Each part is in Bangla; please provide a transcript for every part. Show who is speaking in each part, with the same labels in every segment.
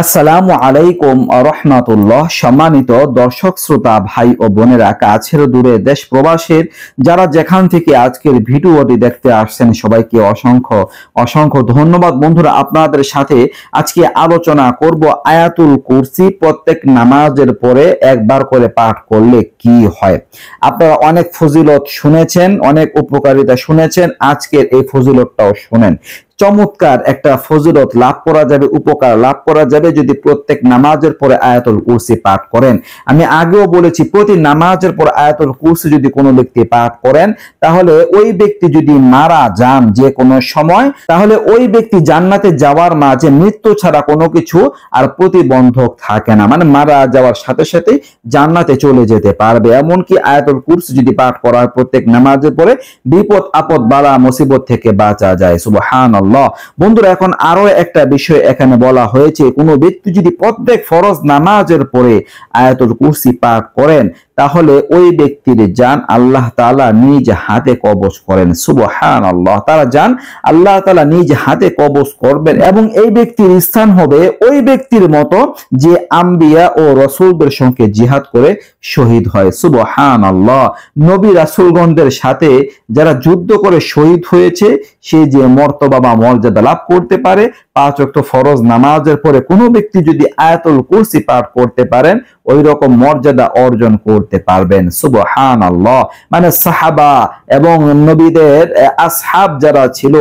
Speaker 1: আসসালামু আলাইকুম রহমাতুল্লাহ। সম্মানিত দর্শক শ্রোতা ভাই ও বোনেরা, কাছের দূরে দেশ প্রবাসের যারা যেখান থেকে আজকের ভিডিওটি দেখতে আসছেন সবাইকে অসংখ্য অসংখ্য ধন্যবাদ। বন্ধুরা, আপনাদের সাথে আজকে আলোচনা করব আয়াতুল কুরসি প্রত্যেক নামাজের পরে একবার করে পাঠ করলে কি হয়। আপনারা অনেক ফজিলত শুনেছেন, অনেক উপকারিতা শুনেছেন, আজকের এই ফজিলতটাও শুনেন। চমৎকার একটা ফজিলত লাভ করা যাবে, উপকার লাভ করা যাবে যদি প্রত্যেক নামাজের পরে আয়াতুল কুরসি পাঠ করেন। আমি আগেও বলেছি, প্রতি নামাজের পর আয়াতুল কুরসি যদি কোনো ব্যক্তি পাঠ করেন, তাহলে ওই ব্যক্তি যদি মারা যান যে কোনো সময়, তাহলে ওই ব্যক্তি জান্নাতে যাওয়ার মাঝে মৃত্যু ছাড়া কোনো কিছু আর প্রতিবন্ধক থাকে না। মানে মারা যাওয়ার সাথে সাথে জান্নাতে চলে যেতে পারবে। এমনকি আয়াতুল কুরসি যদি পাঠ করা হয় প্রত্যেক নামাজের পরে, বিপদ আপদ বালা মুসিবত থেকে বাঁচা যায়। সুবহানাল্লাহ। বন্ধুরা, এখন আরো একটা বিষয় এখানে বলা হয়েছে, কোনো ব্যক্তি যদি প্রত্যেক ফরজ নামাজের পরে আয়াতুল কুরসি পাঠ করেন, তাহলে ওই ব্যক্তির জান আল্লাহ তাআলা নিজ হাতে কবজ করেন। সুবহানাল্লাহ। তারা জান আল্লাহ তাআলা নিজ হাতে কবজ করবেন এবং এই ব্যক্তির স্থান হবে ওই ব্যক্তির মতো যে আম্বিয়া ও রাসূলদের সঙ্গে জিহাদ করে শহীদ হয়। সুবহানাল্লাহ। নবী রাসূলগণদের সাথে যারা যুদ্ধ করে শহীদ হয়েছে, সে যে মর্তবা বা মর্যাদা লাভ করতে পারে, 5 ওয়াক্ত ফরজ নামাজের পরে কোনো ব্যক্তি যদি আয়াতুল কুরসি পাঠ করতে পারেন, ওই রকম মর্যাদা অর্জন করতে পারবেন। সুবহানাল্লাহ। মানে সাহাবা এবং নবীদের আসহাব যারা ছিল,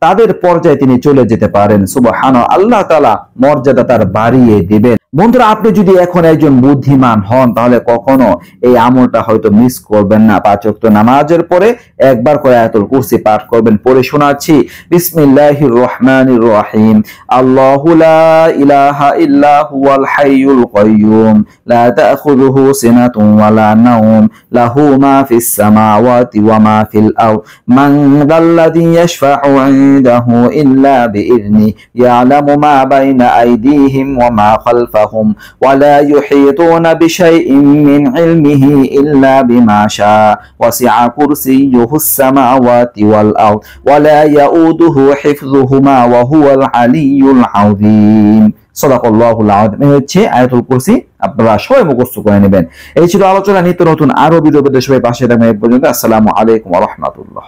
Speaker 1: তাদের পর্যায়ে তিনি চলে যেতে পারেন। সুবহানাল্লাহ। আল্লাহ তাআলা মর্যাদা তার বাড়িয়ে দিবেন। বন্ধুরা, আপনি যদি এখন একজন বুদ্ধিমান হন, তাহলে কখনো এই আমলটা হয়তো মিস করবেন না। 5 ওয়াক্ত নামাজের পরে একবার করে আয়াতুল কুরসি পাঠ করবেন। পড়ে শোনাচ্ছি। বিসমিল্লাহির রহমানির রহিম। আল্লাহু লা ইলাহা ইল্লা হুয়াল হাইয়ুল কাইয়্যুম লা তাখুযুহু সিনাতুন ওয়ালা নাওম লাহু মা ফিস সামাওয়াতি ওয়া মা ফিল আরদ মান যাল্লাযী ইয়াশফা'ু 'ইনদাহু ইল্লা বিইذনি ইয়ালামু মা বাইনা আইদিহিম ওয়া মা খালফাহুম ওয়া লা ইউহীতুনা বিশাইইন মিন ইলমিহি ইল্লা বিমা শাআ ওয়াসি'a কুরসিয়্যুহুস সামাওয়াতি ওয়াল আরদ ওয়া লা ইয়াউদুহু হিফযুহুমা ওয়া হুয়াল আলিয়্যুল আযীম। সাদাকাল্লাহুল আযীম। এই হচ্ছে আয়াতুল কুরসি। আপনারা সবাই মুখস্থ করে নেবেন। এই ছিল আলোচনা। নিত্য নতুন আরো ভিডিও পেতে সবাই পাশে থাকবেন। এই পর্যন্ত। আসসালামু আলাইকুম ওয়া রাহমাতুল্লাহ।